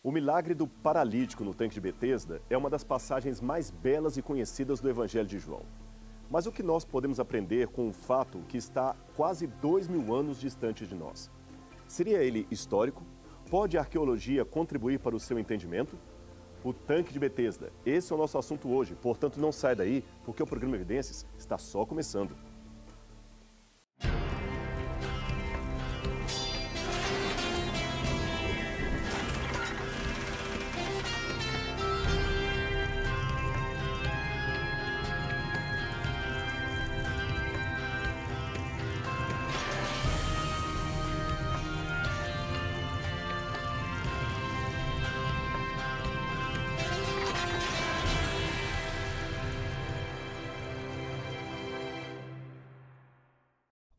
O milagre do paralítico no tanque de Betesda é uma das passagens mais belas e conhecidas do Evangelho de João. Mas o que nós podemos aprender com um fato que está quase 2000 anos distante de nós? Seria ele histórico? Pode a arqueologia contribuir para o seu entendimento? O tanque de Betesda, esse é o nosso assunto hoje, portanto não sai daí, porque o programa Evidências está só começando.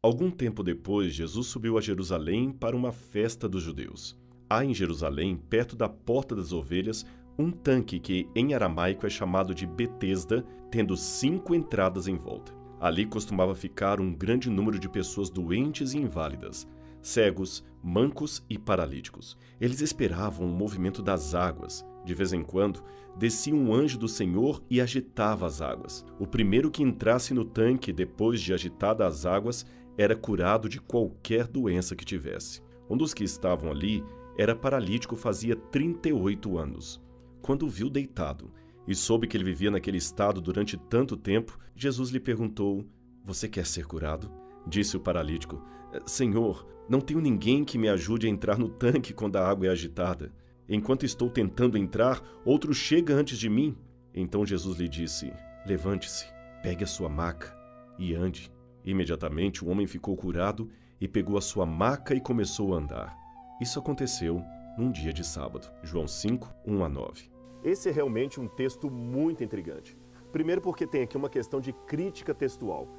Algum tempo depois, Jesus subiu a Jerusalém para uma festa dos judeus. Há em Jerusalém, perto da Porta das Ovelhas, um tanque que, em aramaico, é chamado de Betesda, tendo 5 entradas em volta. Ali costumava ficar um grande número de pessoas doentes e inválidas, cegos, mancos e paralíticos. Eles esperavam o movimento das águas. De vez em quando, descia um anjo do Senhor e agitava as águas. O primeiro que entrasse no tanque depois de agitadas as águas era curado de qualquer doença que tivesse. Um dos que estavam ali era paralítico fazia 38 anos. Quando o viu deitado e soube que ele vivia naquele estado durante tanto tempo, Jesus lhe perguntou: "Você quer ser curado?" Disse o paralítico: "Senhor, não tenho ninguém que me ajude a entrar no tanque quando a água é agitada. Enquanto estou tentando entrar, outro chega antes de mim." Então Jesus lhe disse: "Levante-se, pegue a sua maca e ande." Imediatamente o homem ficou curado e pegou a sua maca e começou a andar. Isso aconteceu num dia de sábado. João 5, 1-9. Esse é realmente um texto muito intrigante. Primeiro porque tem aqui uma questão de crítica textual.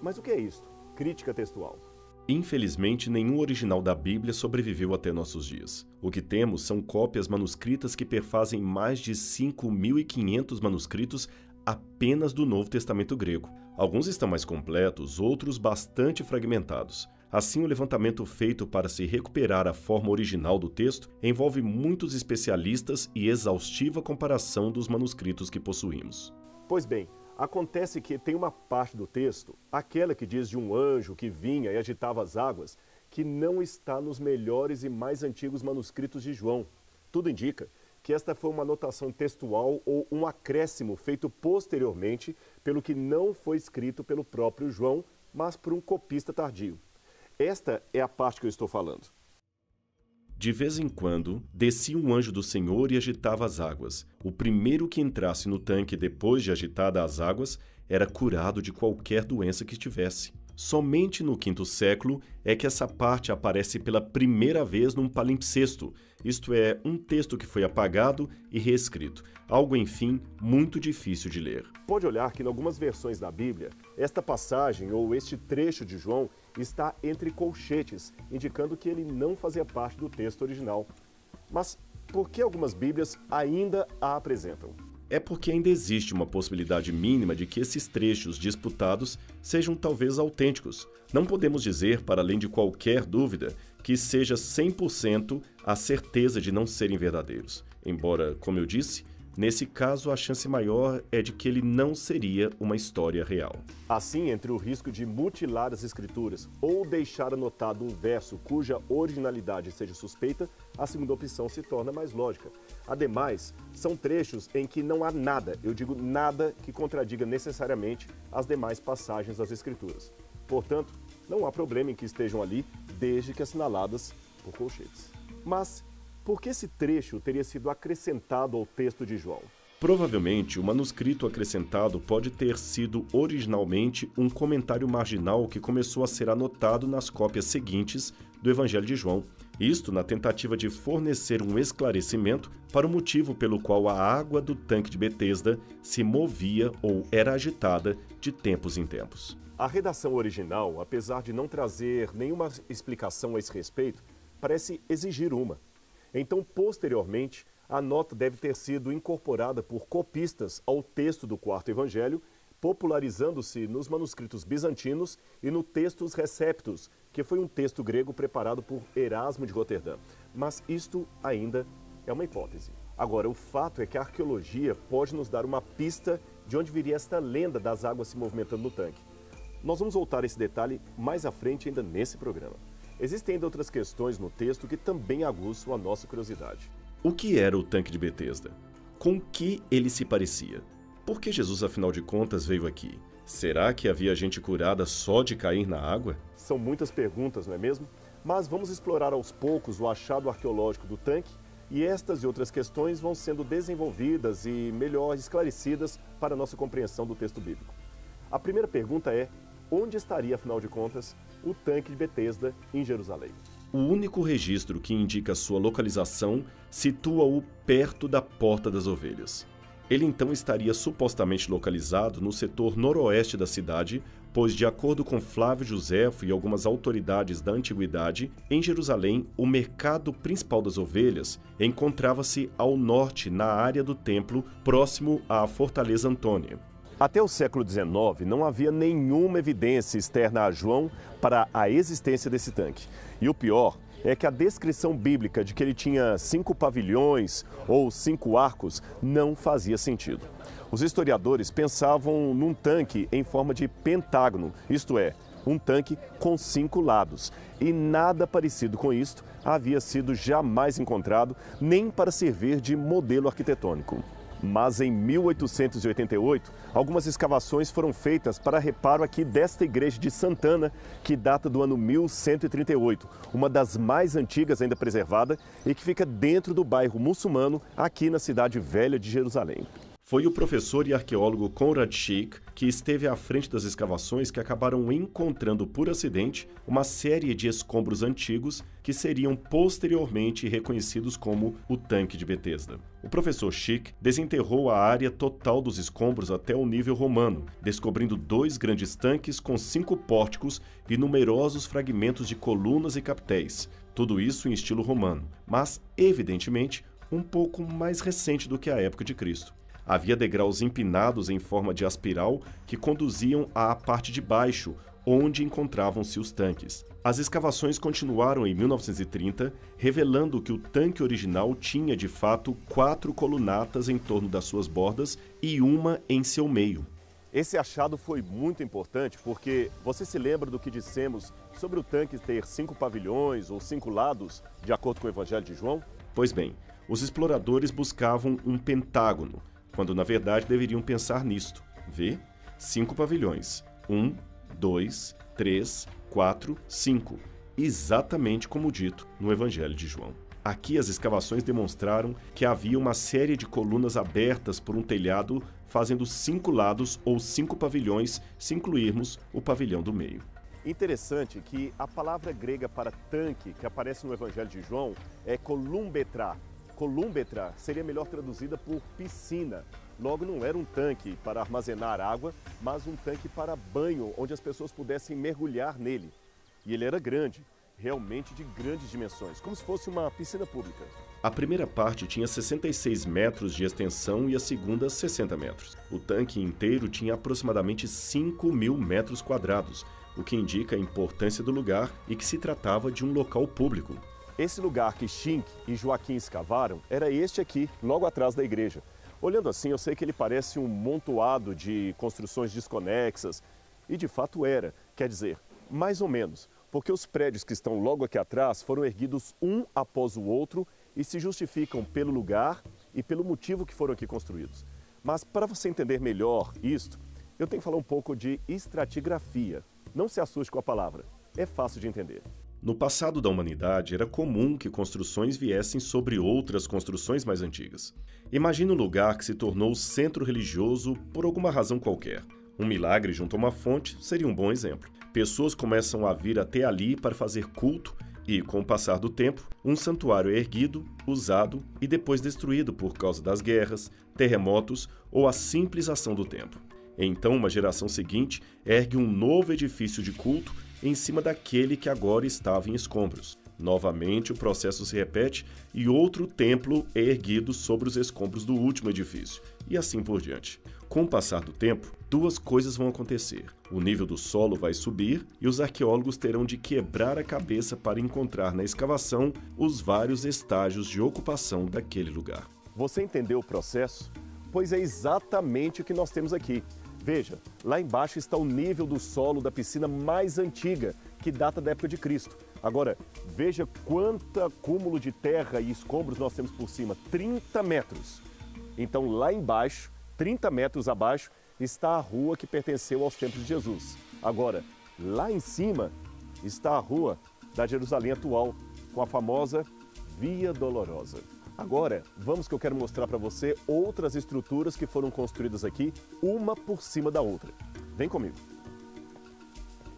Mas o que é isso? Crítica textual. Infelizmente, nenhum original da Bíblia sobreviveu até nossos dias. O que temos são cópias manuscritas que perfazem mais de 5.500 manuscritos apenas do Novo Testamento grego. Alguns estão mais completos, outros bastante fragmentados. Assim, o levantamento feito para se recuperar a forma original do texto envolve muitos especialistas e exaustiva comparação dos manuscritos que possuímos. Pois bem, acontece que tem uma parte do texto, aquela que diz de um anjo que vinha e agitava as águas, que não está nos melhores e mais antigos manuscritos de João. Tudo indica que esta foi uma anotação textual ou um acréscimo feito posteriormente pelo que não foi escrito pelo próprio João, mas por um copista tardio. Esta é a parte que eu estou falando. De vez em quando, descia um anjo do Senhor e agitava as águas. O primeiro que entrasse no tanque depois de agitadas as águas era curado de qualquer doença que tivesse. Somente no 5º século é que essa parte aparece pela primeira vez num palimpsesto, isto é, um texto que foi apagado e reescrito, algo, enfim, muito difícil de ler. Pode olhar que em algumas versões da Bíblia, esta passagem ou este trecho de João está entre colchetes, indicando que ele não fazia parte do texto original. Mas por que algumas Bíblias ainda a apresentam? É porque ainda existe uma possibilidade mínima de que esses trechos disputados sejam talvez autênticos. Não podemos dizer, para além de qualquer dúvida, que seja 100% a certeza de não serem verdadeiros. Embora, como eu disse, nesse caso a chance maior é de que ele não seria uma história real. Assim, entre o risco de mutilar as escrituras ou deixar anotado um verso cuja originalidade seja suspeita, a segunda opção se torna mais lógica. Ademais, são trechos em que não há nada, eu digo nada, que contradiga necessariamente as demais passagens das escrituras. Portanto, não há problema em que estejam ali, desde que assinaladas por colchetes. Mas por que esse trecho teria sido acrescentado ao texto de João? Provavelmente, o manuscrito acrescentado pode ter sido originalmente um comentário marginal que começou a ser anotado nas cópias seguintes do Evangelho de João. Isto na tentativa de fornecer um esclarecimento para o motivo pelo qual a água do tanque de Betesda se movia ou era agitada de tempos em tempos. A redação original, apesar de não trazer nenhuma explicação a esse respeito, parece exigir uma. Então, posteriormente, a nota deve ter sido incorporada por copistas ao texto do quarto evangelho, popularizando-se nos manuscritos bizantinos e no Textus Receptus, que foi um texto grego preparado por Erasmo de Roterdã. Mas isto ainda é uma hipótese. Agora, o fato é que a arqueologia pode nos dar uma pista de onde viria esta lenda das águas se movimentando no tanque. Nós vamos voltar a esse detalhe mais à frente ainda nesse programa. Existem ainda outras questões no texto que também aguçam a nossa curiosidade. O que era o tanque de Betesda? Com que ele se parecia? Por que Jesus, afinal de contas, veio aqui? Será que havia gente curada só de cair na água? São muitas perguntas, não é mesmo? Mas vamos explorar aos poucos o achado arqueológico do tanque e estas e outras questões vão sendo desenvolvidas e melhor esclarecidas para a nossa compreensão do texto bíblico. A primeira pergunta é: onde estaria, afinal de contas, o tanque de Betesda em Jerusalém? O único registro que indica sua localização situa-o perto da Porta das Ovelhas. Ele então estaria supostamente localizado no setor noroeste da cidade, pois, de acordo com Flávio Josefo e algumas autoridades da antiguidade, em Jerusalém, o mercado principal das ovelhas encontrava-se ao norte, na área do templo, próximo à Fortaleza Antônia. Até o século XIX, não havia nenhuma evidência externa a João para a existência desse tanque. E o pior é que a descrição bíblica de que ele tinha 5 pavilhões ou 5 arcos não fazia sentido. Os historiadores pensavam num tanque em forma de pentágono, isto é, um tanque com 5 lados. E nada parecido com isto havia sido jamais encontrado, nem para servir de modelo arquitetônico. Mas em 1888, algumas escavações foram feitas para reparo aqui desta igreja de Santana, que data do ano 1138, uma das mais antigas ainda preservada e que fica dentro do bairro muçulmano, aqui na cidade velha de Jerusalém. Foi o professor e arqueólogo Conrad Schick que esteve à frente das escavações que acabaram encontrando por acidente uma série de escombros antigos que seriam posteriormente reconhecidos como o tanque de Betesda. O professor Schick desenterrou a área total dos escombros até o nível romano, descobrindo 2 grandes tanques com 5 pórticos e numerosos fragmentos de colunas e captéis, tudo isso em estilo romano, mas, evidentemente, um pouco mais recente do que a época de Cristo. Havia degraus empinados em forma de aspiral que conduziam à parte de baixo, onde encontravam-se os tanques. As escavações continuaram em 1930, revelando que o tanque original tinha, de fato, 4 colunatas em torno das suas bordas e uma em seu meio. Esse achado foi muito importante porque você se lembra do que dissemos sobre o tanque ter 5 pavilhões ou 5 lados, de acordo com o Evangelho de João? Pois bem, os exploradores buscavam um pentágono, quando na verdade deveriam pensar nisto. Vê? 5 pavilhões. 1, 2, 3, 4, 5. Exatamente como dito no Evangelho de João. Aqui as escavações demonstraram que havia uma série de colunas abertas por um telhado fazendo 5 lados ou 5 pavilhões, se incluirmos o pavilhão do meio. Interessante que a palavra grega para tanque que aparece no Evangelho de João é columbetra. Columbetra seria melhor traduzida por piscina. Logo, não era um tanque para armazenar água, mas um tanque para banho, onde as pessoas pudessem mergulhar nele. E ele era grande, realmente de grandes dimensões, como se fosse uma piscina pública. A primeira parte tinha 66 metros de extensão e a segunda 60 metros. O tanque inteiro tinha aproximadamente 5.000 metros quadrados, o que indica a importância do lugar e que se tratava de um local público. Esse lugar que Schick e Joaquim escavaram era este aqui, logo atrás da igreja. Olhando assim, eu sei que ele parece um montoado de construções desconexas, e de fato era, quer dizer, mais ou menos, porque os prédios que estão logo aqui atrás foram erguidos um após o outro e se justificam pelo lugar e pelo motivo que foram aqui construídos. Mas para você entender melhor isto, eu tenho que falar um pouco de estratigrafia. Não se assuste com a palavra, é fácil de entender. No passado da humanidade, era comum que construções viessem sobre outras construções mais antigas. Imagine um lugar que se tornou centro religioso por alguma razão qualquer. Um milagre junto a uma fonte seria um bom exemplo. Pessoas começam a vir até ali para fazer culto e, com o passar do tempo, um santuário é erguido, usado e depois destruído por causa das guerras, terremotos ou a simples ação do tempo. Então, uma geração seguinte ergue um novo edifício de culto em cima daquele que agora estava em escombros. Novamente, o processo se repete e outro templo é erguido sobre os escombros do último edifício, e assim por diante. Com o passar do tempo, duas coisas vão acontecer. O nível do solo vai subir e os arqueólogos terão de quebrar a cabeça para encontrar na escavação os vários estágios de ocupação daquele lugar. Você entendeu o processo? Pois é exatamente o que nós temos aqui. Veja, lá embaixo está o nível do solo da piscina mais antiga, que data da época de Cristo. Agora, veja quanto acúmulo de terra e escombros nós temos por cima, 30 metros. Então lá embaixo, 30 metros abaixo, está a rua que pertenceu aos templos de Jesus. Agora, lá em cima está a rua da Jerusalém atual, com a famosa Via Dolorosa. Agora, vamos que eu quero mostrar para você outras estruturas que foram construídas aqui, uma por cima da outra. Vem comigo.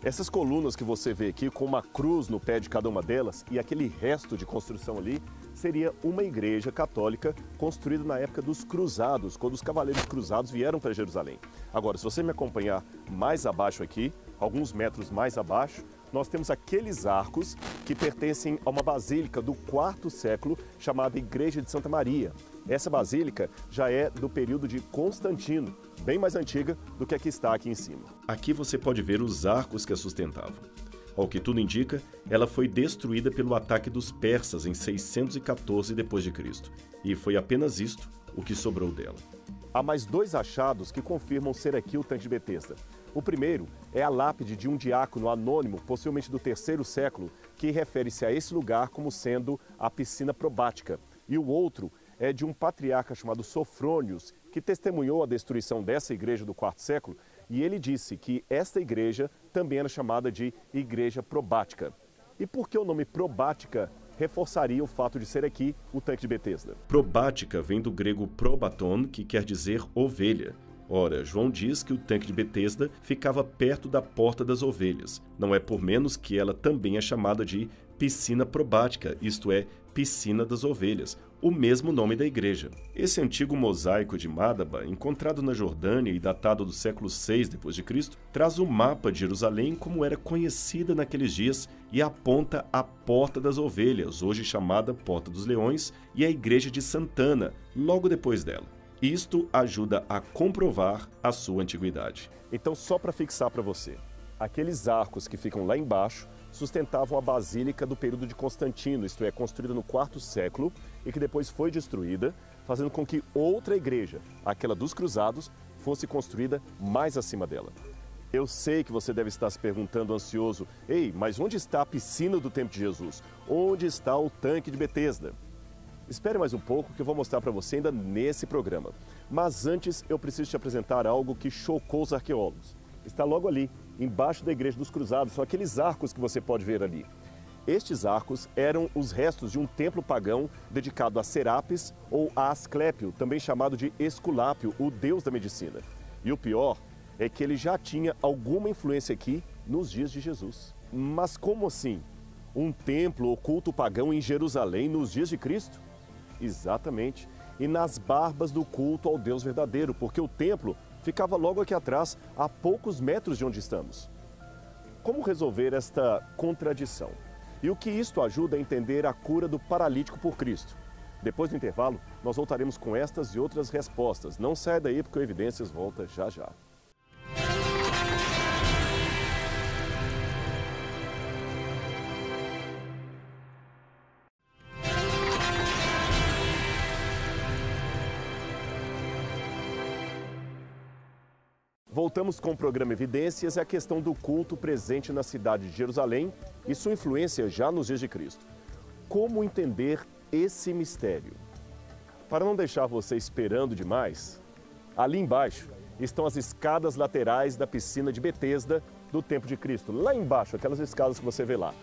Essas colunas que você vê aqui, com uma cruz no pé de cada uma delas, e aquele resto de construção ali, seria uma igreja católica construída na época dos cruzados, quando os cavaleiros cruzados vieram para Jerusalém. Agora, se você me acompanhar mais abaixo aqui, alguns metros mais abaixo, nós temos aqueles arcos que pertencem a uma basílica do quarto século chamada Igreja de Santa Maria. Essa basílica já é do período de Constantino, bem mais antiga do que a que está aqui em cima. Aqui você pode ver os arcos que a sustentavam. Ao que tudo indica, ela foi destruída pelo ataque dos persas em 614 d.C. E foi apenas isto o que sobrou dela. Há mais dois achados que confirmam ser aqui o tanque de Betesda. O primeiro é a lápide de um diácono anônimo, possivelmente do terceiro século, que refere-se a esse lugar como sendo a piscina probática. E o outro é de um patriarca chamado Sofrônios, que testemunhou a destruição dessa igreja do quarto século, e ele disse que esta igreja também era chamada de igreja probática. E por que o nome probática reforçaria o fato de ser aqui o tanque de Betesda? Probática vem do grego probaton, que quer dizer ovelha. Ora, João diz que o tanque de Betesda ficava perto da Porta das Ovelhas. Não é por menos que ela também é chamada de piscina probática, isto é, piscina das ovelhas, o mesmo nome da igreja. Esse antigo mosaico de Madaba, encontrado na Jordânia e datado do século VI d.C., traz o mapa de Jerusalém como era conhecida naqueles dias e aponta a Porta das Ovelhas, hoje chamada Porta dos Leões, e a igreja de Santana, logo depois dela. Isto ajuda a comprovar a sua antiguidade. Então, só para fixar para você, aqueles arcos que ficam lá embaixo sustentavam a basílica do período de Constantino, isto é, construída no quarto século e que depois foi destruída, fazendo com que outra igreja, aquela dos cruzados, fosse construída mais acima dela. Eu sei que você deve estar se perguntando ansioso, ei, mas onde está a piscina do tempo de Jesus? Onde está o tanque de Betesda? Espere mais um pouco que eu vou mostrar para você ainda nesse programa. Mas antes eu preciso te apresentar algo que chocou os arqueólogos. Está logo ali, embaixo da Igreja dos Cruzados, são aqueles arcos que você pode ver ali. Estes arcos eram os restos de um templo pagão dedicado a Serapis ou a Asclépio, também chamado de Esculápio, o deus da medicina. E o pior é que ele já tinha alguma influência aqui nos dias de Jesus. Mas como assim? Um templo ou culto pagão em Jerusalém nos dias de Cristo? Exatamente, e nas barbas do culto ao Deus verdadeiro, porque o templo ficava logo aqui atrás, a poucos metros de onde estamos. Como resolver esta contradição? E o que isto ajuda a entender a cura do paralítico por Cristo? Depois do intervalo, nós voltaremos com estas e outras respostas. Não saia daí porque o Evidências volta já já. Voltamos com o programa Evidências e a questão do culto presente na cidade de Jerusalém e sua influência já nos dias de Cristo. Como entender esse mistério? Para não deixar você esperando demais, ali embaixo estão as escadas laterais da piscina de Betesda do tempo de Cristo. Lá embaixo, aquelas escadas que você vê lá.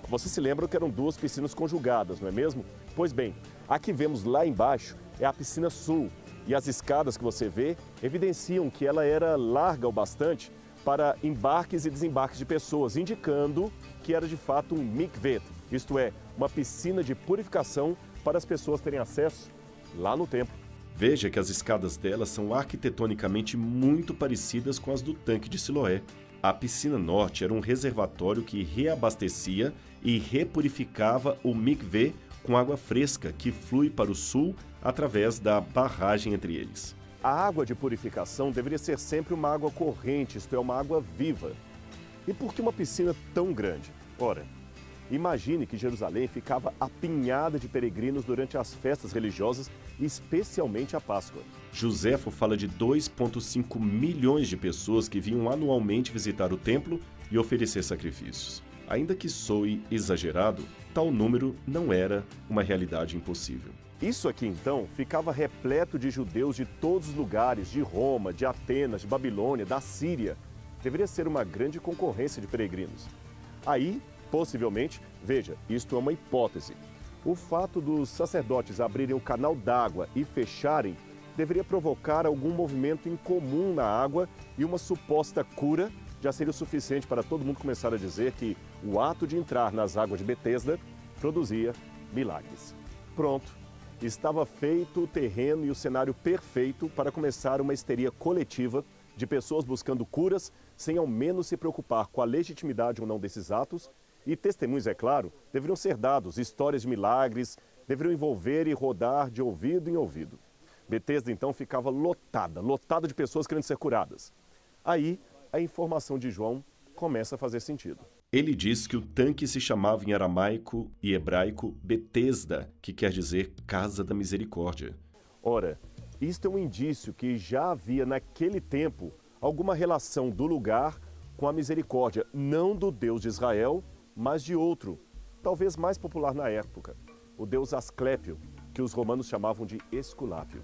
Você se lembra que eram duas piscinas conjugadas, não é mesmo? Pois bem, a que vemos lá embaixo é a piscina sul. E as escadas que você vê evidenciam que ela era larga o bastante para embarques e desembarques de pessoas, indicando que era de fato um mikvet, isto é, uma piscina de purificação para as pessoas terem acesso lá no templo. Veja que as escadas dela são arquitetonicamente muito parecidas com as do tanque de Siloé. A piscina norte era um reservatório que reabastecia e repurificava o mikveh com água fresca que flui para o sul através da barragem entre eles. A água de purificação deveria ser sempre uma água corrente, isto é, uma água viva. E por que uma piscina tão grande? Ora, imagine que Jerusalém ficava apinhada de peregrinos durante as festas religiosas, especialmente a Páscoa. Joséfo fala de 2,5 milhões de pessoas que vinham anualmente visitar o templo e oferecer sacrifícios. Ainda que soe exagerado, tal número não era uma realidade impossível. Isso aqui, então, ficava repleto de judeus de todos os lugares, de Roma, de Atenas, de Babilônia, da Síria. Deveria ser uma grande concorrência de peregrinos. Aí, possivelmente, veja, isto é uma hipótese. O fato dos sacerdotes abrirem o canal d'água e fecharem deveria provocar algum movimento incomum na água e uma suposta cura já seria o suficiente para todo mundo começar a dizer que o ato de entrar nas águas de Betesda produzia milagres. Pronto, estava feito o terreno e o cenário perfeito para começar uma histeria coletiva de pessoas buscando curas sem ao menos se preocupar com a legitimidade ou não desses atos. E testemunhos, é claro, deveriam ser dados, histórias de milagres, deveriam envolver e rodar de ouvido em ouvido. Betesda, então, ficava lotada de pessoas querendo ser curadas. Aí, a informação de João começa a fazer sentido. Ele diz que o tanque se chamava em aramaico e hebraico Betesda, que quer dizer Casa da Misericórdia. Ora, isto é um indício que já havia naquele tempo alguma relação do lugar com a misericórdia, não do Deus de Israel, mas de outro, talvez mais popular na época, o deus Asclépio, que os romanos chamavam de Esculápio.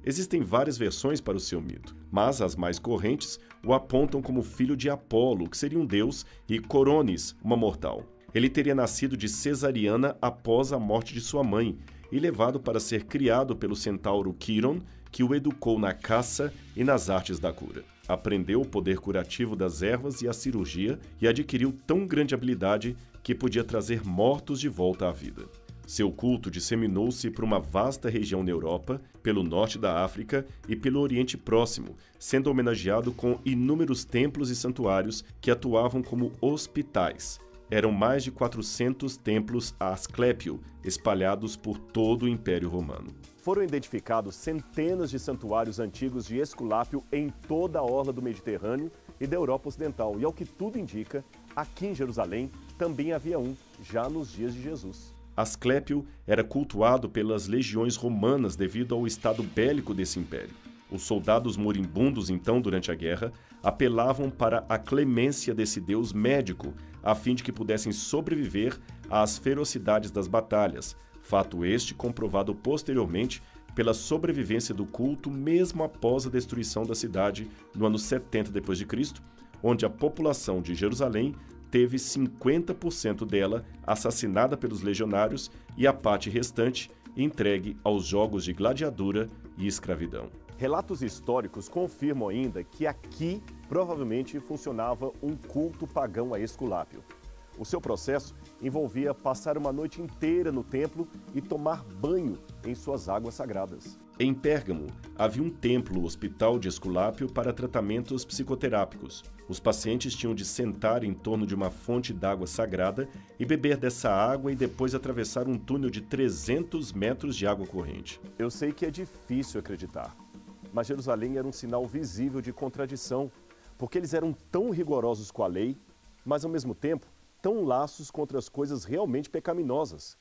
Existem várias versões para o seu mito, mas as mais correntes o apontam como filho de Apolo, que seria um deus, e Coronis, uma mortal. Ele teria nascido de cesariana após a morte de sua mãe e levado para ser criado pelo centauro Quiron, que o educou na caça e nas artes da cura. Aprendeu o poder curativo das ervas e a cirurgia e adquiriu tão grande habilidade que podia trazer mortos de volta à vida. Seu culto disseminou-se por uma vasta região na Europa, pelo norte da África e pelo Oriente Próximo, sendo homenageado com inúmeros templos e santuários que atuavam como hospitais. Eram mais de 400 templos a Asclépio, espalhados por todo o Império Romano. Foram identificados centenas de santuários antigos de Esculápio em toda a orla do Mediterrâneo e da Europa Ocidental. E ao que tudo indica, aqui em Jerusalém também havia um, já nos dias de Jesus. Asclépio era cultuado pelas legiões romanas devido ao estado bélico desse império. Os soldados moribundos, então, durante a guerra, apelavam para a clemência desse deus médico, a fim de que pudessem sobreviver às ferocidades das batalhas, fato este comprovado posteriormente pela sobrevivência do culto mesmo após a destruição da cidade no ano 70 d.C., onde a população de Jerusalém teve 50% dela assassinada pelos legionários e a parte restante entregue aos jogos de gladiadura e escravidão. Relatos históricos confirmam ainda que aqui provavelmente funcionava um culto pagão a Esculápio. O seu processo envolvia passar uma noite inteira no templo e tomar banho em suas águas sagradas. Em Pérgamo, havia um templo-hospital de Esculápio para tratamentos psicoterápicos. Os pacientes tinham de sentar em torno de uma fonte d'água sagrada e beber dessa água e depois atravessar um túnel de 300 metros de água corrente. Eu sei que é difícil acreditar, mas Jerusalém era um sinal visível de contradição, porque eles eram tão rigorosos com a lei, mas ao mesmo tempo tão laços contra as coisas realmente pecaminosas.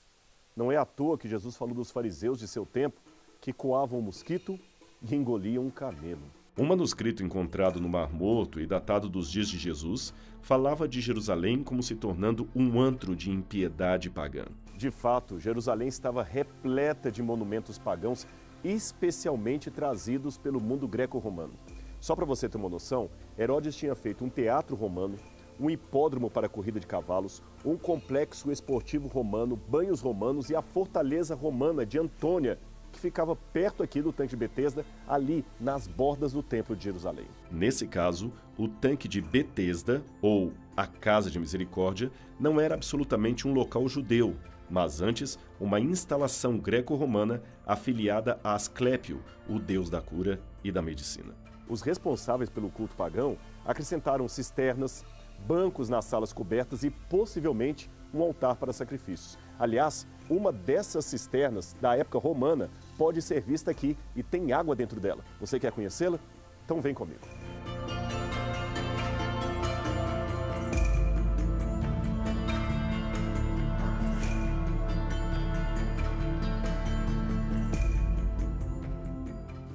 Não é à toa que Jesus falou dos fariseus de seu tempo que coavam um mosquito e engoliam um camelo. Um manuscrito encontrado no Mar Morto e datado dos dias de Jesus falava de Jerusalém como se tornando um antro de impiedade pagã. De fato, Jerusalém estava repleta de monumentos pagãos, especialmente trazidos pelo mundo greco-romano. Só para você ter uma noção, Herodes tinha feito um teatro romano, um hipódromo para corrida de cavalos, um complexo esportivo romano, banhos romanos e a fortaleza romana de Antônia, que ficava perto aqui do tanque de Betesda, ali nas bordas do Templo de Jerusalém. Nesse caso, o tanque de Betesda, ou a Casa de Misericórdia, não era absolutamente um local judeu, mas antes uma instalação greco-romana afiliada a Asclépio, o deus da cura e da medicina. os responsáveis pelo culto pagão acrescentaram cisternas, bancos nas salas cobertas e possivelmente um altar para sacrifícios. Aliás, uma dessas cisternas da época romana pode ser vista aqui e tem água dentro dela. Você quer conhecê-la? Então vem comigo.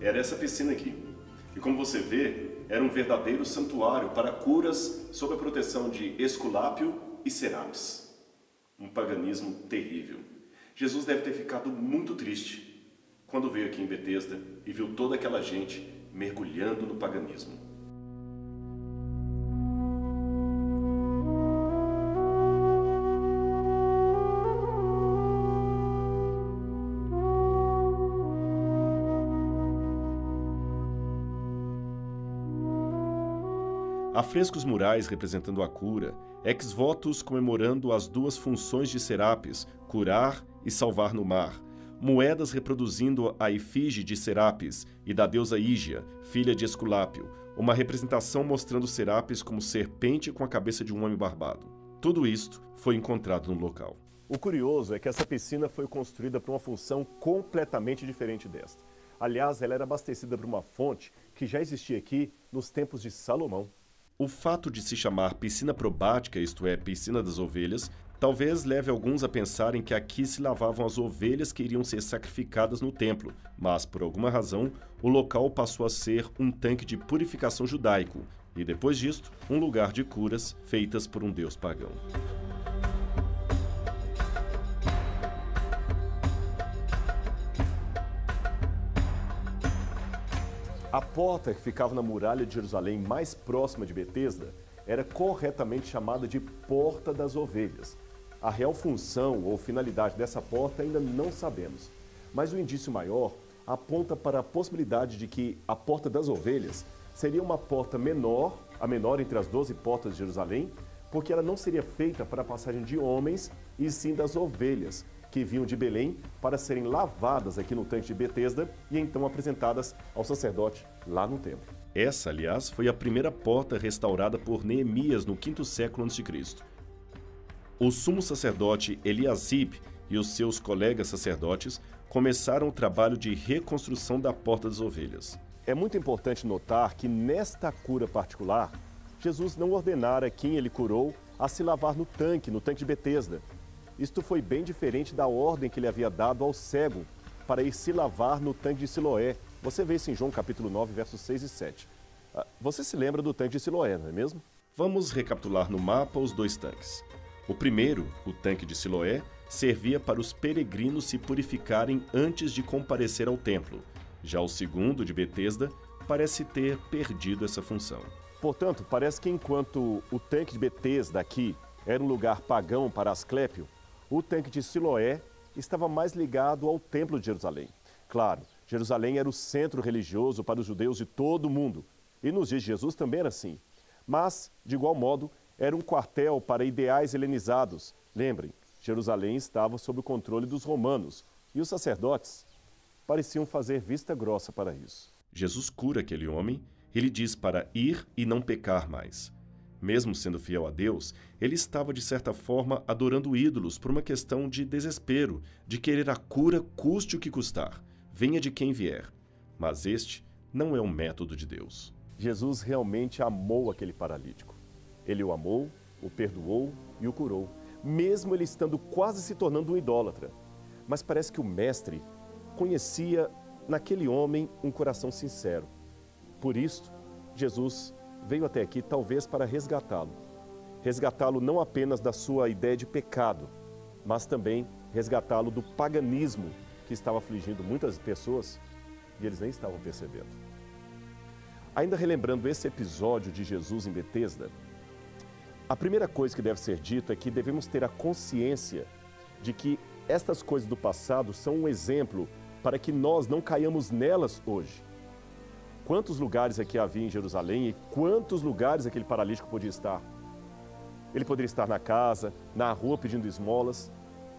Era essa piscina aqui. E como você vê, era um verdadeiro santuário para curas sob a proteção de Esculápio e Serapis. Um paganismo terrível. Jesus deve ter ficado muito triste quando veio aqui em Betesda e viu toda aquela gente mergulhando no paganismo. Afrescos murais representando a cura, ex-votos comemorando as duas funções de Serapis, curar e salvar no mar, moedas reproduzindo a efígie de Serapis e da deusa Ígia, filha de Esculápio, uma representação mostrando Serapis como serpente com a cabeça de um homem barbado. Tudo isto foi encontrado no local. O curioso é que essa piscina foi construída para uma função completamente diferente desta. Aliás, ela era abastecida por uma fonte que já existia aqui nos tempos de Salomão. O fato de se chamar piscina probática, isto é, piscina das ovelhas, talvez leve alguns a pensarem que aqui se lavavam as ovelhas que iriam ser sacrificadas no templo, mas, por alguma razão, o local passou a ser um tanque de purificação judaico e, depois disto, um lugar de curas feitas por um deus pagão. A porta que ficava na muralha de Jerusalém, mais próxima de Betesda, era corretamente chamada de Porta das Ovelhas. A real função ou finalidade dessa porta ainda não sabemos, mas o indício maior aponta para a possibilidade de que a Porta das Ovelhas seria uma porta menor, a menor entre as 12 portas de Jerusalém, porque ela não seria feita para a passagem de homens, e sim das ovelhas, que vinham de Belém para serem lavadas aqui no tanque de Betesda e então apresentadas ao sacerdote lá no templo. Essa, aliás, foi a primeira porta restaurada por Neemias no 5º século a.C. O sumo sacerdote Eliasib e os seus colegas sacerdotes começaram o trabalho de reconstrução da Porta das Ovelhas. É muito importante notar que nesta cura particular, Jesus não ordenara quem ele curou a se lavar no tanque de Betesda. Isto foi bem diferente da ordem que ele havia dado ao cego para ir se lavar no tanque de Siloé. Você vê isso em João capítulo 9, versos 6 e 7. Você se lembra do tanque de Siloé, não é mesmo? Vamos recapitular no mapa os dois tanques. O primeiro, o tanque de Siloé, servia para os peregrinos se purificarem antes de comparecer ao templo. Já o segundo, de Betesda, parece ter perdido essa função. Portanto, parece que enquanto o tanque de Betesda aqui era um lugar pagão para Asclépio, o tanque de Siloé estava mais ligado ao Templo de Jerusalém. Claro, Jerusalém era o centro religioso para os judeus de todo o mundo, e nos dias de Jesus também era assim. Mas, de igual modo, era um quartel para ideais helenizados. Lembrem, Jerusalém estava sob o controle dos romanos, e os sacerdotes pareciam fazer vista grossa para isso. Jesus cura aquele homem e lhe diz para ir e não pecar mais. Mesmo sendo fiel a Deus, ele estava, de certa forma, adorando ídolos por uma questão de desespero, de querer a cura custe o que custar, venha de quem vier. Mas este não é um método de Deus. Jesus realmente amou aquele paralítico. Ele o amou, o perdoou e o curou, mesmo ele estando quase se tornando um idólatra. Mas parece que o mestre conhecia naquele homem um coração sincero. Por isso, Jesus veio até aqui talvez para resgatá-lo. Resgatá-lo não apenas da sua ideia de pecado, mas também resgatá-lo do paganismo que estava afligindo muitas pessoas e eles nem estavam percebendo. Ainda relembrando esse episódio de Jesus em Betesda, a primeira coisa que deve ser dita é que devemos ter a consciência de que estas coisas do passado são um exemplo para que nós não caiamos nelas hoje. Quantos lugares aqui havia em Jerusalém e quantos lugares aquele paralítico podia estar? Ele poderia estar na casa, na rua pedindo esmolas,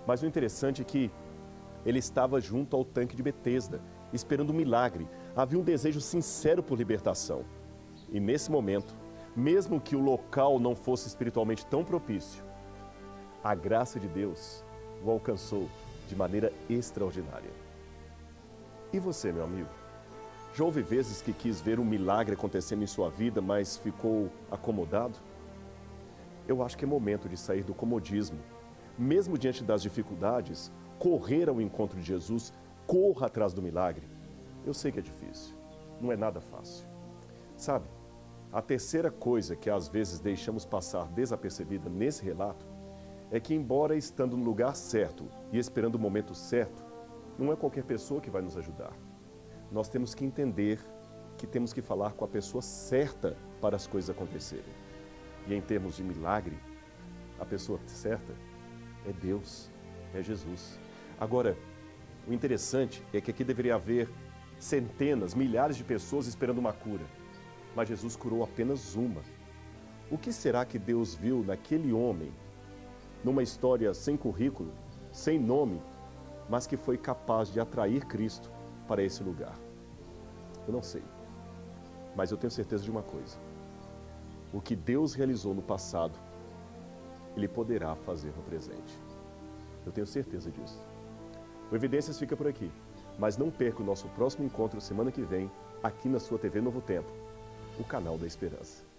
mas o interessante é que ele estava junto ao tanque de Betesda. esperando um milagre. Havia um desejo sincero por libertação. E nesse momento, mesmo que o local não fosse espiritualmente tão propício, a graça de Deus o alcançou de maneira extraordinária. E você, meu amigo? Já houve vezes que quis ver um milagre acontecendo em sua vida, mas ficou acomodado? Eu acho que é momento de sair do comodismo. Mesmo diante das dificuldades, correr ao encontro de Jesus, corra atrás do milagre. Eu sei que é difícil, não é nada fácil. Sabe, a terceira coisa que às vezes deixamos passar desapercebida nesse relato é que, embora estando no lugar certo e esperando o momento certo, não é qualquer pessoa que vai nos ajudar. Nós temos que entender que temos que falar com a pessoa certa para as coisas acontecerem. E em termos de milagre, a pessoa certa é Deus, é Jesus. Agora, o interessante é que aqui deveria haver centenas, milhares de pessoas esperando uma cura, mas Jesus curou apenas uma. O que será que Deus viu naquele homem, numa história sem currículo, sem nome, mas que foi capaz de atrair Cristo para esse lugar? Eu não sei, mas eu tenho certeza de uma coisa: o que Deus realizou no passado, Ele poderá fazer no presente. Eu tenho certeza disso. O Evidências fica por aqui, mas não perca o nosso próximo encontro semana que vem, aqui na sua TV Novo Tempo, o canal da Esperança.